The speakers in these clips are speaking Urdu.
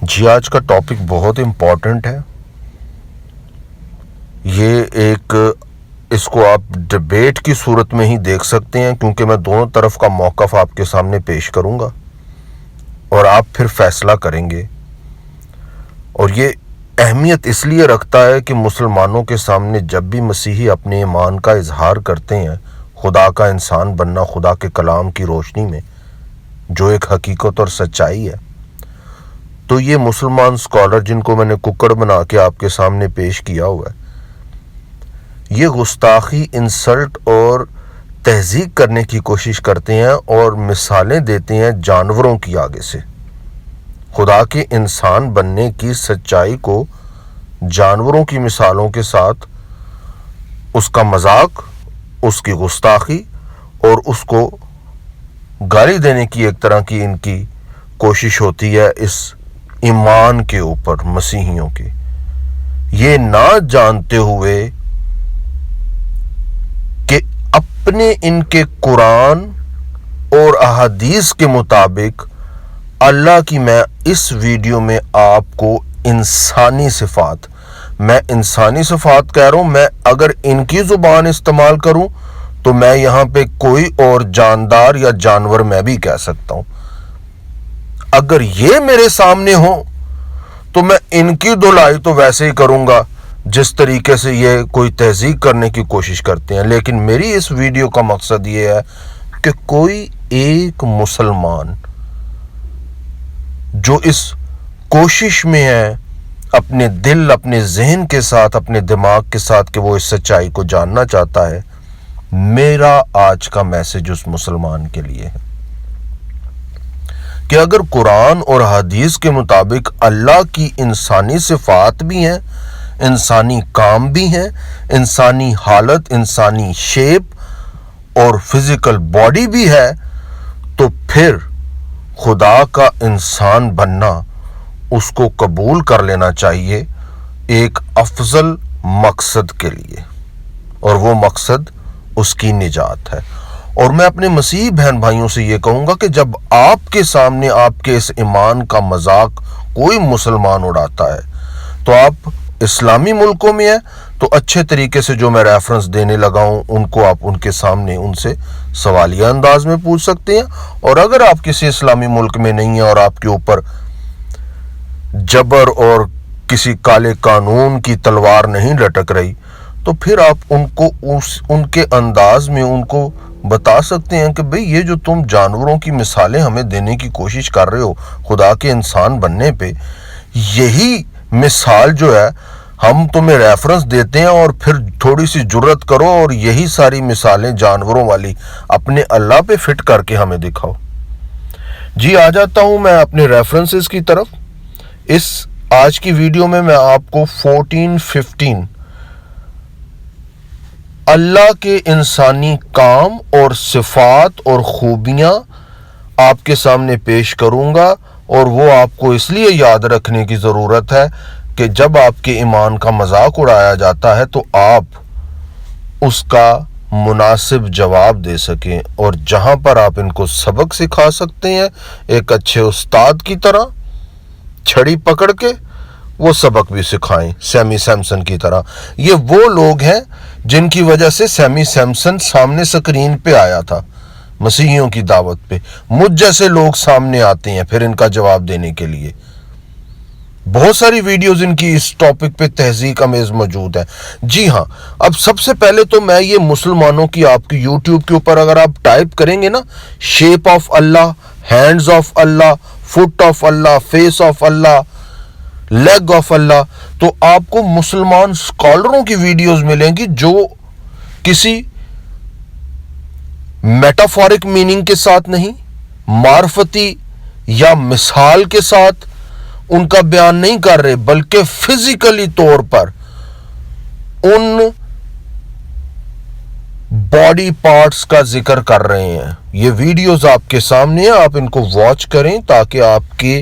جی آج کا ٹاپک بہت امپورٹنٹ ہے. یہ اس کو آپ ڈبیٹ کی صورت میں ہی دیکھ سکتے ہیں، کیونکہ میں دونوں طرف کا موقف آپ کے سامنے پیش کروں گا اور آپ پھر فیصلہ کریں گے. اور یہ اہمیت اس لیے رکھتا ہے کہ مسلمانوں کے سامنے جب بھی مسیحی اپنے ایمان کا اظہار کرتے ہیں، خدا کا انسان بننا خدا کے کلام کی روشنی میں جو ایک حقیقت اور سچائی ہے، تو یہ مسلمان اسکالر جن کو میں نے ککڑ بنا کے آپ کے سامنے پیش کیا ہوا ہے، یہ گستاخی، انسلٹ اور تہذیب کرنے کی کوشش کرتے ہیں اور مثالیں دیتے ہیں جانوروں کی آگے سے. خدا کے انسان بننے کی سچائی کو جانوروں کی مثالوں کے ساتھ اس کا مذاق، اس کی گستاخی اور اس کو گالی دینے کی ایک طرح کی ان کی کوشش ہوتی ہے اس ایمان کے اوپر مسیحیوں کے، یہ نہ جانتے ہوئے کہ اپنے ان کے قرآن اور احادیث کے مطابق اللہ کی، میں اس ویڈیو میں آپ کو انسانی صفات کہہ رہا ہوں. میں اگر ان کی زبان استعمال کروں تو میں یہاں پہ کوئی اور جاندار یا جانور میں بھی کہہ سکتا ہوں. اگر یہ میرے سامنے ہو تو میں ان کی دھلائی تو ویسے ہی کروں گا جس طریقے سے یہ کوئی تہذیب کرنے کی کوشش کرتے ہیں. لیکن میری اس ویڈیو کا مقصد یہ ہے کہ کوئی ایک مسلمان جو اس کوشش میں ہے اپنے دل، اپنے ذہن کے ساتھ، اپنے دماغ کے ساتھ، کہ وہ اس سچائی کو جاننا چاہتا ہے، میرا آج کا میسج اس مسلمان کے لیے ہے کہ اگر قرآن اور حدیث کے مطابق اللہ کی انسانی صفات بھی ہیں، انسانی کام بھی ہیں، انسانی حالت، انسانی شیپ اور فزیکل باڈی بھی ہے، تو پھر خدا کا انسان بننا اس کو قبول کر لینا چاہیے ایک افضل مقصد کے لیے، اور وہ مقصد اس کی نجات ہے. اور میں اپنے مسیحی بہن بھائیوں سے یہ کہوں گا کہ جب آپ کے سامنے آپ کے اس ایمان کا مذاق کوئی مسلمان اڑاتا ہے تو آپ اسلامی ملکوں میں ہیں تو اچھے طریقے سے جو میں ریفرنس دینے لگا ہوں ان کو آپ ان کے سامنے ان سے سوالیہ انداز میں پوچھ سکتے ہیں. اور اگر آپ کسی اسلامی ملک میں نہیں ہیں اور آپ کے اوپر جبر اور کسی کالے قانون کی تلوار نہیں لٹک رہی تو پھر آپ ان کو ان کے انداز میں ان کو بتا سکتے ہیں کہ بھئی یہ جو تم جانوروں کی مثالیں ہمیں دینے کی کوشش کر رہے ہو خدا کے انسان بننے پہ، یہی مثال جو ہے ہم تمہیں ریفرنس دیتے ہیں، اور پھر تھوڑی سی جرت کرو اور یہی ساری مثالیں جانوروں والی اپنے اللہ پہ فٹ کر کے ہمیں دکھاؤ. جی آ جاتا ہوں میں اپنے ریفرنسز کی طرف. اس آج کی ویڈیو میں آپ کو 14-15 اللہ کے انسانی کام اور صفات اور خوبیاں آپ کے سامنے پیش کروں گا، اور وہ آپ کو اس لیے یاد رکھنے کی ضرورت ہے کہ جب آپ کے ایمان کا مذاق اڑایا جاتا ہے تو آپ اس کا مناسب جواب دے سکیں، اور جہاں پر آپ ان کو سبق سکھا سکتے ہیں ایک اچھے استاد کی طرح چھڑی پکڑ کے، وہ سبق بھی سکھائیں سیمی سیمسن کی طرح. یہ وہ لوگ ہیں جن کی وجہ سے سیمی سیمسن سامنے سکرین پہ آیا تھا مسیحیوں کی دعوت پہ. مجھ جیسے لوگ سامنے آتے ہیں پھر ان کا جواب دینے کے لیے. بہت ساری ویڈیوز ان کی اس ٹاپک پہ تہذیب امیز موجود ہے. جی ہاں، اب سب سے پہلے تو میں یہ مسلمانوں کی آپ کی یوٹیوب کے اوپر اگر آپ ٹائپ کریں گے نا، shape of Allah, hands of Allah, feet of Allah, face of Allah, leg of Allah, تو آپ کو مسلمان اسکالروں کی ویڈیوز ملیں گی جو کسی میٹافورک میننگ کے ساتھ نہیں، معرفتی یا مثال کے ساتھ ان کا بیان نہیں کر رہے، بلکہ فزیکلی طور پر ان باڈی پارٹس کا ذکر کر رہے ہیں. یہ ویڈیوز آپ کے سامنے ہیں، آپ ان کو واچ کریں تاکہ آپ کے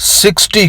60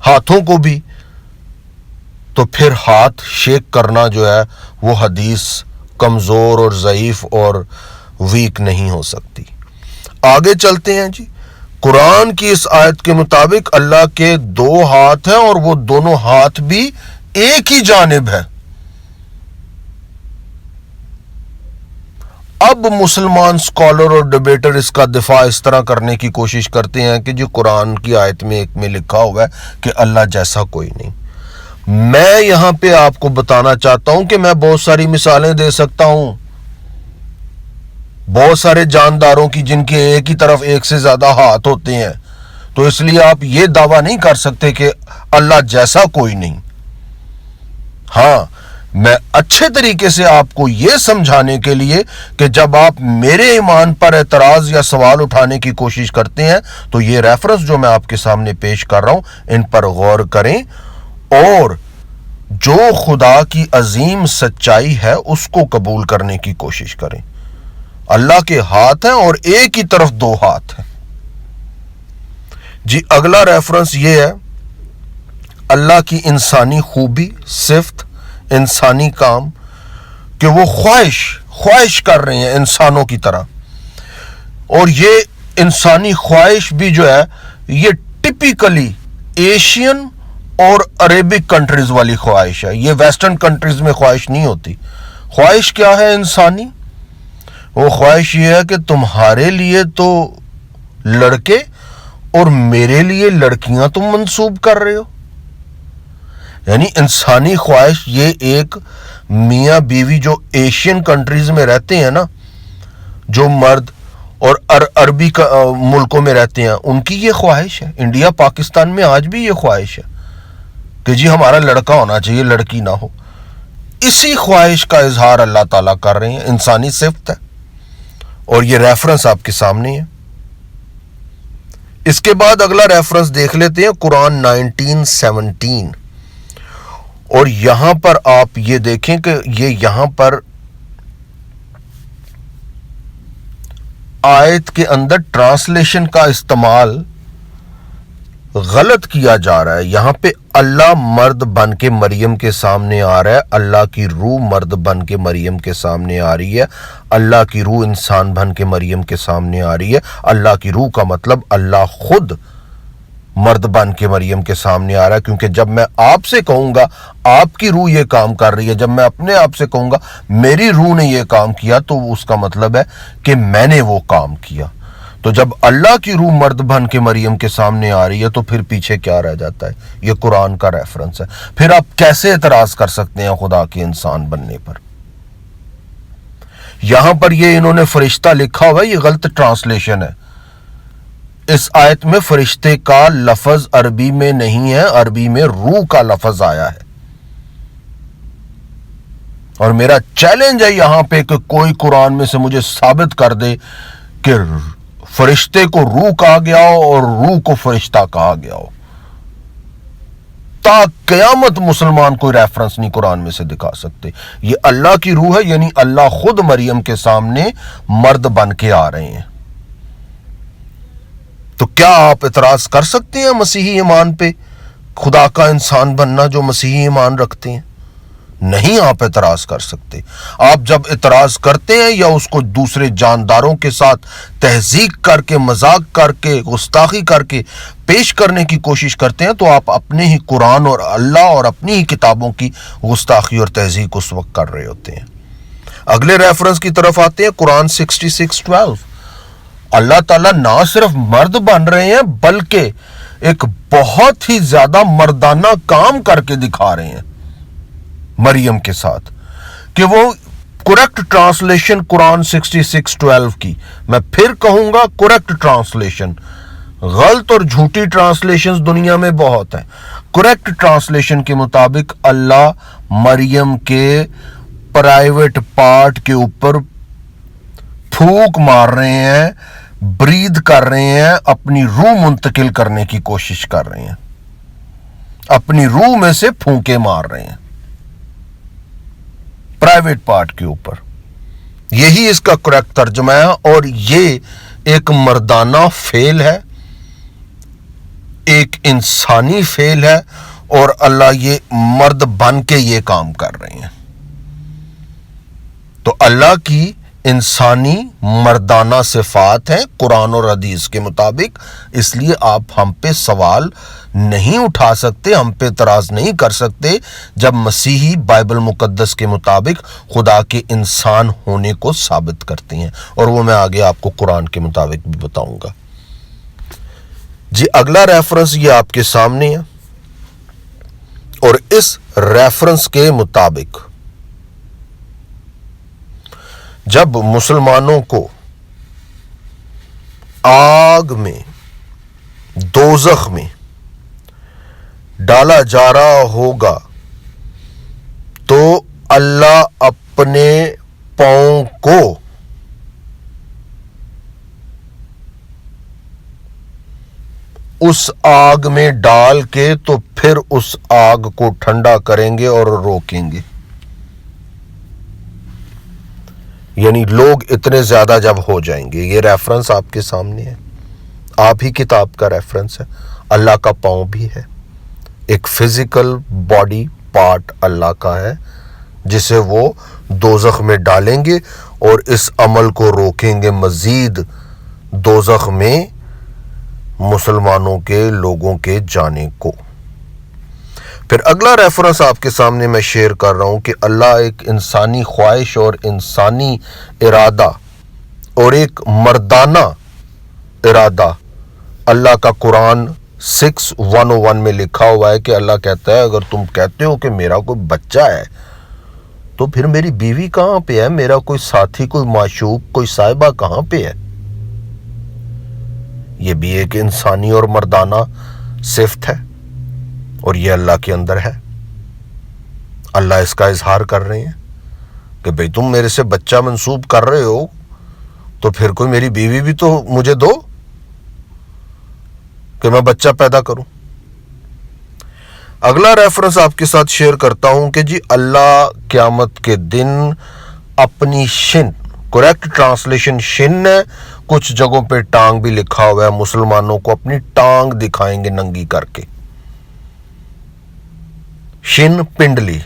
ہاتھوں کو بھی، تو پھر ہاتھ شیک کرنا جو ہے وہ حدیث کمزور اور ضعیف اور ویک نہیں ہو سکتی۔ آگے چلتے ہیں جی۔ قرآن کی اس آیت کے مطابق اللہ کے 2 ہاتھ ہیں اور وہ دونوں ہاتھ بھی ایک ہی جانب ہے۔ اب مسلمان سکالر اور ڈیبیٹر اس کا دفاع اس طرح کرنے کی کوشش کرتے ہیں کہ جو قرآن کی آیت میں ایک میں لکھا ہوا ہے کہ اللہ جیسا کوئی نہیں۔ میں یہاں پہ آپ کو بتانا چاہتا ہوں کہ میں بہت ساری مثالیں دے سکتا ہوں، بہت سارے جانداروں کی جن کے ایک ہی طرف ایک سے زیادہ ہاتھ ہوتے ہیں، تو اس لیے آپ یہ دعویٰ نہیں کر سکتے کہ اللہ جیسا کوئی نہیں۔ ہاں، میں اچھے طریقے سے آپ کو یہ سمجھانے کے لیے کہ جب آپ میرے ایمان پر اعتراض یا سوال اٹھانے کی کوشش کرتے ہیں تو یہ ریفرنس جو میں آپ کے سامنے پیش کر رہا ہوں ان پر غور کریں اور جو خدا کی عظیم سچائی ہے اس کو قبول کرنے کی کوشش کریں۔ اللہ کے ہاتھ ہیں اور ایک ہی طرف 2 ہاتھ ہیں۔ جی اگلا ریفرنس یہ ہے، اللہ کی انسانی خوبی، صفت، انسانی کام کہ وہ خواہش کر رہے ہیں انسانوں کی طرح، اور یہ انسانی خواہش بھی جو ہے یہ ٹپیکلی ایشین اور عربک کنٹریز والی خواہش ہے، یہ ویسٹرن کنٹریز میں خواہش نہیں ہوتی۔ خواہش کیا ہے انسانی؟ وہ خواہش یہ ہے کہ تمہارے لیے تو لڑکے اور میرے لیے لڑکیاں تم منسوب کر رہے ہو۔ یعنی انسانی خواہش یہ ایک میاں بیوی جو ایشین کنٹریز میں رہتے ہیں نا، جو مرد اور عربی ملکوں میں رہتے ہیں، ان کی یہ خواہش ہے۔ انڈیا پاکستان میں آج بھی یہ خواہش ہے کہ جی ہمارا لڑکا ہونا چاہیے، لڑکی نہ ہو۔ اسی خواہش کا اظہار اللہ تعالیٰ کر رہے ہیں، انسانی صفت ہے، اور یہ ریفرنس آپ کے سامنے ہے۔ اس کے بعد اگلا ریفرنس دیکھ لیتے ہیں، قرآن 19:17، اور یہاں پر آپ یہ دیکھیں کہ یہ یہاں پر آیت کے اندر ٹرانسلیشن کا استعمال غلط کیا جا رہا ہے۔ یہاں پہ اللہ مرد بن کے مریم کے سامنے آ رہا ہے، اللہ کی روح مرد بن کے مریم کے سامنے آ رہی ہے، اللہ کی روح انسان بن کے مریم کے سامنے آ رہی ہے۔ اللہ کی روح کا مطلب اللہ خود مرد بن کے مریم کے سامنے آ رہا ہے، کیونکہ جب میں آپ سے کہوں گا آپ کی روح یہ کام کر رہی ہے، جب میں اپنے آپ سے کہوں گا میری روح نے یہ کام کیا، تو اس کا مطلب ہے کہ میں نے وہ کام کیا۔ تو جب اللہ کی روح مرد بن کے مریم کے سامنے آ رہی ہے تو پھر پیچھے کیا رہ جاتا ہے؟ یہ قرآن کا ریفرنس ہے۔ پھر آپ کیسے اعتراض کر سکتے ہیں خدا کے انسان بننے پر؟ یہاں پر یہ انہوں نے فرشتہ لکھا ہوا ہے، یہ غلط ٹرانسلیشن ہے۔ اس آیت میں فرشتے کا لفظ عربی میں نہیں ہے، عربی میں روح کا لفظ آیا ہے، اور میرا چیلنج ہے یہاں پہ کہ کوئی قرآن میں سے مجھے ثابت کر دے کہ فرشتے کو روح کہا گیا ہو اور روح کو فرشتہ کہا گیا ہو۔ تا قیامت مسلمان کوئی ریفرنس نہیں قرآن میں سے دکھا سکتے۔ یہ اللہ کی روح ہے، یعنی اللہ خود مریم کے سامنے مرد بن کے آ رہے ہیں۔ تو کیا آپ اعتراض کر سکتے ہیں مسیحی ایمان پہ، خدا کا انسان بننا جو مسیحی ایمان رکھتے ہیں؟ نہیں، آپ اعتراض کر سکتے۔ آپ جب اعتراض کرتے ہیں یا اس کو دوسرے جانداروں کے ساتھ تہذیب کر کے، مذاق کر کے، گستاخی کر کے پیش کرنے کی کوشش کرتے ہیں، تو آپ اپنے ہی قرآن اور اللہ اور اپنی ہی کتابوں کی گستاخی اور تہذیب اس وقت کر رہے ہوتے ہیں۔ اگلے ریفرنس کی طرف آتے ہیں، قرآن 66:12۔ اللہ تعالیٰ نہ صرف مرد بن رہے ہیں بلکہ ایک بہت ہی زیادہ مردانہ کام کر کے دکھا رہے ہیں مریم کے ساتھ، کہ وہ کریکٹ ٹرانسلیشن قرآن 66:12 کی، میں پھر کہوں گا کریکٹ ٹرانسلیشن، غلط اور جھوٹی ٹرانسلیشنز دنیا میں بہت ہیں۔ کریکٹ ٹرانسلیشن کے مطابق اللہ مریم کے پرائیویٹ پارٹ کے اوپر پھونک مار رہے ہیں، برید کر رہے ہیں، اپنی روح منتقل کرنے کی کوشش کر رہے ہیں، اپنی روح میں سے پھونکے مار رہے ہیں پرائیویٹ پارٹ کے اوپر۔ یہی اس کا کریکٹ ترجمہ ہے، اور یہ ایک مردانہ فعل ہے، ایک انسانی فعل ہے اور اللہ یہ مرد بن کے یہ کام کر رہے ہیں. تو اللہ کی انسانی مردانہ صفات ہیں قرآن اور حدیث کے مطابق، اس لیے آپ ہم پہ سوال نہیں اٹھا سکتے، ہم پہ اعتراض نہیں کر سکتے جب مسیحی بائبل مقدس کے مطابق خدا کے انسان ہونے کو ثابت کرتے ہیں، اور وہ میں آگے آپ کو قرآن کے مطابق بھی بتاؤں گا. جی اگلا ریفرنس یہ آپ کے سامنے ہے، اور اس ریفرنس کے مطابق جب مسلمانوں کو آگ میں، دوزخ میں ڈالا جا رہا ہوگا تو اللہ اپنے پاؤں کو اس آگ میں ڈال کے تو پھر اس آگ کو ٹھنڈا کریں گے اور روکیں گے. یعنی لوگ اتنے زیادہ جب ہو جائیں گے، یہ ریفرنس آپ کے سامنے ہے، آپ ہی کتاب کا ریفرنس ہے. اللہ کا پاؤں بھی ہے، ایک فزیکل باڈی پارٹ اللہ کا ہے جسے وہ دوزخ میں ڈالیں گے اور اس عمل کو روکیں گے مزید دوزخ میں مسلمانوں کے لوگوں کے جانے کو. پھر اگلا ریفرنس آپ کے سامنے میں شیئر کر رہا ہوں کہ اللہ ایک انسانی خواہش اور انسانی ارادہ اور ایک مردانہ ارادہ، اللہ کا قرآن 6:101 میں لکھا ہوا ہے کہ اللہ کہتا ہے اگر تم کہتے ہو کہ میرا کوئی بچہ ہے تو پھر میری بیوی کہاں پہ ہے، میرا کوئی ساتھی، کوئی معشوق، کوئی صاحبہ کہاں پہ ہے. یہ بھی ایک انسانی اور مردانہ صفت ہے اور یہ اللہ کے اندر ہے. اللہ اس کا اظہار کر رہے ہیں کہ بھئی تم میرے سے بچہ منسوب کر رہے ہو تو پھر کوئی میری بیوی بھی تو مجھے دو کہ میں بچہ پیدا کروں. اگلا ریفرنس آپ کے ساتھ شیئر کرتا ہوں کہ جی اللہ قیامت کے دن اپنی شن، کریکٹ ٹرانسلیشن شن ہے، کچھ جگہوں پہ ٹانگ بھی لکھا ہوا ہے، مسلمانوں کو اپنی ٹانگ دکھائیں گے ننگی کر کے. شن پنڈلی،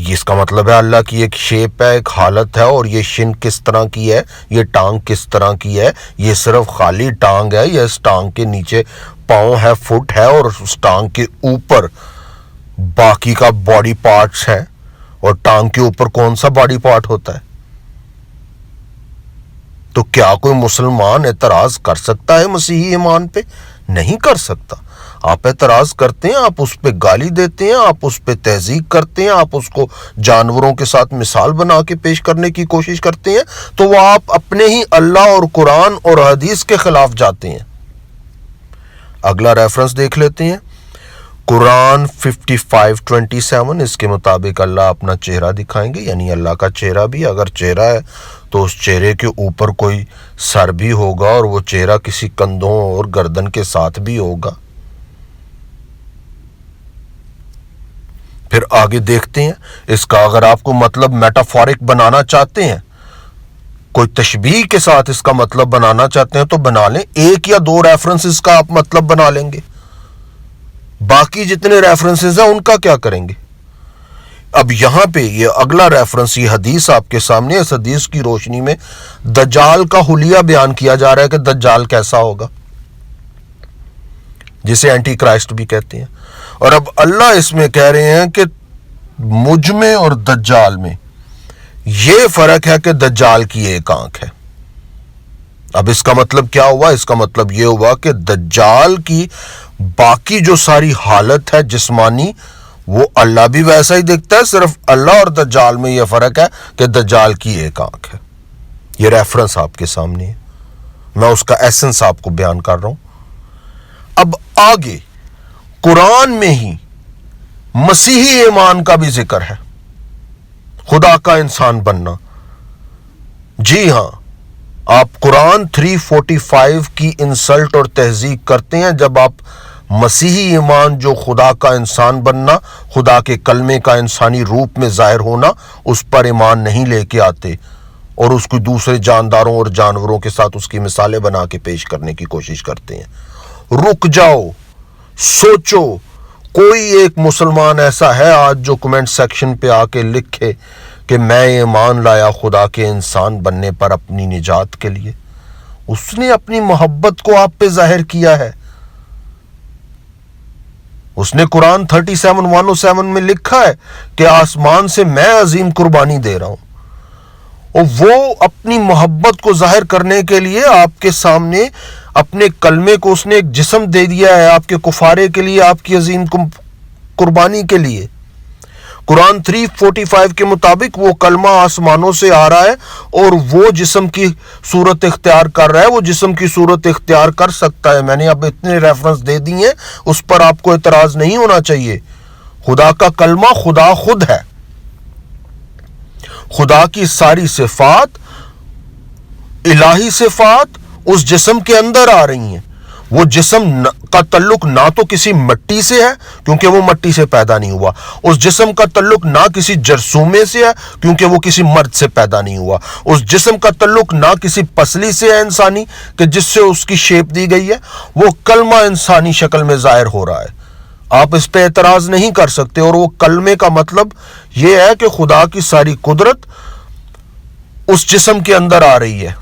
اس کا مطلب ہے اللہ کی ایک شیپ ہے، ایک حالت ہے، اور یہ شن کس طرح کی ہے، یہ ٹانگ کس طرح کی ہے. یہ صرف خالی ٹانگ ہے یا اس ٹانگ کے نیچے پاؤں ہے، فٹ ہے، اور اس ٹانگ کے اوپر باقی کا باڈی پارٹس ہے، اور ٹانگ کے اوپر کون سا باڈی پارٹ ہوتا ہے. تو کیا کوئی مسلمان اعتراض کر سکتا ہے مسیحی ایمان پہ؟ نہیں کر سکتا. آپ اعتراض کرتے ہیں، آپ اس پہ گالی دیتے ہیں، آپ اس پہ تہذیب کرتے ہیں، آپ اس کو جانوروں کے ساتھ مثال بنا کے پیش کرنے کی کوشش کرتے ہیں، تو وہ آپ اپنے ہی اللہ اور قرآن اور حدیث کے خلاف جاتے ہیں. اگلا ریفرنس دیکھ لیتے ہیں، قرآن 55:27. اس کے مطابق اللہ اپنا چہرہ دکھائیں گے، یعنی اللہ کا چہرہ بھی، اگر چہرہ ہے تو اس چہرے کے اوپر کوئی سر بھی ہوگا اور وہ چہرہ کسی کندھوں اور گردن کے ساتھ بھی ہوگا. پھر آگے دیکھتے ہیں اس کا، اگر آپ کو مطلب میٹافورک بنانا چاہتے ہیں، کوئی تشبیہ کے ساتھ اس کا مطلب بنانا چاہتے ہیں تو بنا لیں. ایک یا دو ریفرنسز کا آپ مطلب بنا لیں گے، باقی جتنے ریفرنسز ہیں ان کا کیا کریں گے. اب یہاں پہ یہ اگلا ریفرنس، یہ حدیث آپ کے سامنے، اس حدیث کی روشنی میں دجال کا حلیہ بیان کیا جا رہا ہے کہ دجال کیسا ہوگا، جسے اینٹی کرائسٹ بھی کہتے ہیں. اور اب اللہ اس میں کہہ رہے ہیں کہ مجھ میں اور دجال میں یہ فرق ہے کہ دجال کی ایک آنکھ ہے. اب اس کا مطلب کیا ہوا؟ اس کا مطلب یہ ہوا کہ دجال کی باقی جو ساری حالت ہے جسمانی، وہ اللہ بھی ویسا ہی دکھتا ہے، صرف اللہ اور دجال میں یہ فرق ہے کہ دجال کی ایک آنکھ ہے. یہ ریفرنس آپ کے سامنے ہے، میں اس کا ایسنس آپ کو بیان کر رہا ہوں. اب آگے قرآن میں ہی مسیحی ایمان کا بھی ذکر ہے، خدا کا انسان بننا. جی ہاں، آپ قرآن 3:45 کی انسلٹ اور تہذیب کرتے ہیں جب آپ مسیحی ایمان، جو خدا کا انسان بننا، خدا کے کلمے کا انسانی روپ میں ظاہر ہونا، اس پر ایمان نہیں لے کے آتے اور اس کو دوسرے جانداروں اور جانوروں کے ساتھ اس کی مثالیں بنا کے پیش کرنے کی کوشش کرتے ہیں. رک جاؤ, سوچو. کوئی ایک مسلمان ایسا ہے آج جو کمنٹ سیکشن پہ آ کے لکھے کہ میں ایمان لایا خدا کے انسان بننے پر اپنی نجات کے لیے؟ اس نے اپنی محبت کو آپ پہ ظاہر کیا ہے. اس نے قرآن 37:107 میں لکھا ہے کہ آسمان سے میں عظیم قربانی دے رہا ہوں, اور وہ اپنی محبت کو ظاہر کرنے کے لیے آپ کے سامنے اپنے کلمے کو اس نے ایک جسم دے دیا ہے آپ کے کفارے کے لیے, آپ کی عظیم قربانی کے لیے. قرآن 3:45 کے مطابق وہ کلمہ آسمانوں سے آ رہا ہے اور وہ جسم کی صورت اختیار کر رہا ہے, وہ جسم کی صورت اختیار کر سکتا ہے. میں نے اب اتنے ریفرنس دے دی ہیں, اس پر آپ کو اعتراض نہیں ہونا چاہیے. خدا کا کلمہ خدا خود ہے. خدا کی ساری صفات, الہی صفات اس جسم کے اندر آ رہی ہیں. وہ جسم کا تعلق نہ تو کسی مٹی سے ہے کیونکہ وہ مٹی سے پیدا نہیں ہوا, اس جسم کا تعلق نہ کسی جرثومے سے ہے کیونکہ وہ کسی مرد سے پیدا نہیں ہوا, اس جسم کا تعلق نہ کسی پسلی سے ہے انسانی کہ جس سے اس کی شیپ دی گئی ہے. وہ کلمہ انسانی شکل میں ظاہر ہو رہا ہے, آپ اس پہ اعتراض نہیں کر سکتے. اور وہ کلمے کا مطلب یہ ہے کہ خدا کی ساری قدرت اس جسم کے اندر آ رہی ہے.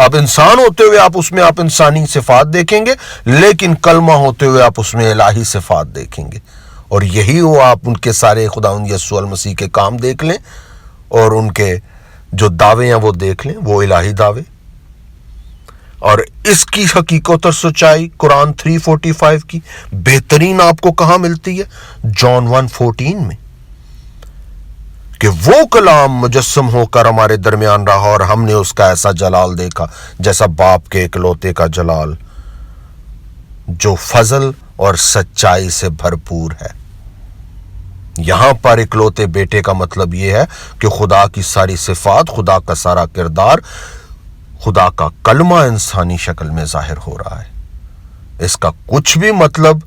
آپ انسان ہوتے ہوئے آپ اس میں آپ انسانی صفات دیکھیں گے, لیکن کلمہ ہوتے ہوئے آپ اس میں الہی صفات دیکھیں گے. اور یہی وہ آپ ان کے سارے خداوند یسوع المسیح کے کام دیکھ لیں اور ان کے جو دعوے ہیں وہ دیکھ لیں, وہ الہی دعوے. اور اس کی حقیقت اور سچائی قرآن 3:45 کی بہترین آپ کو کہاں ملتی ہے؟ جان 1:14 میں, کہ وہ کلام مجسم ہو کر ہمارے درمیان رہا اور ہم نے اس کا ایسا جلال دیکھا جیسا باپ کے اکلوتے کا جلال, جو فضل اور سچائی سے بھرپور ہے. یہاں پر اکلوتے بیٹے کا مطلب یہ ہے کہ خدا کی ساری صفات, خدا کا سارا کردار, خدا کا کلمہ انسانی شکل میں ظاہر ہو رہا ہے. اس کا کچھ بھی مطلب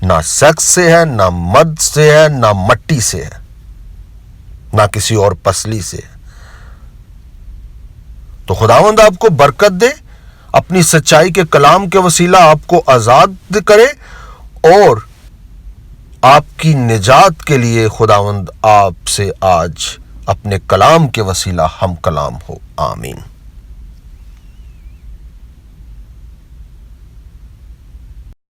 نہ سیکس سے ہے, نہ مرد سے ہے, نہ مٹی سے ہے, نہ کسی اور پسلی سے. تو خداوند آپ کو برکت دے, اپنی سچائی کے کلام کے وسیلہ آپ کو آزاد کرے, اور آپ کی نجات کے لیے خداوند آپ سے آج اپنے کلام کے وسیلہ ہم کلام ہو. آمین.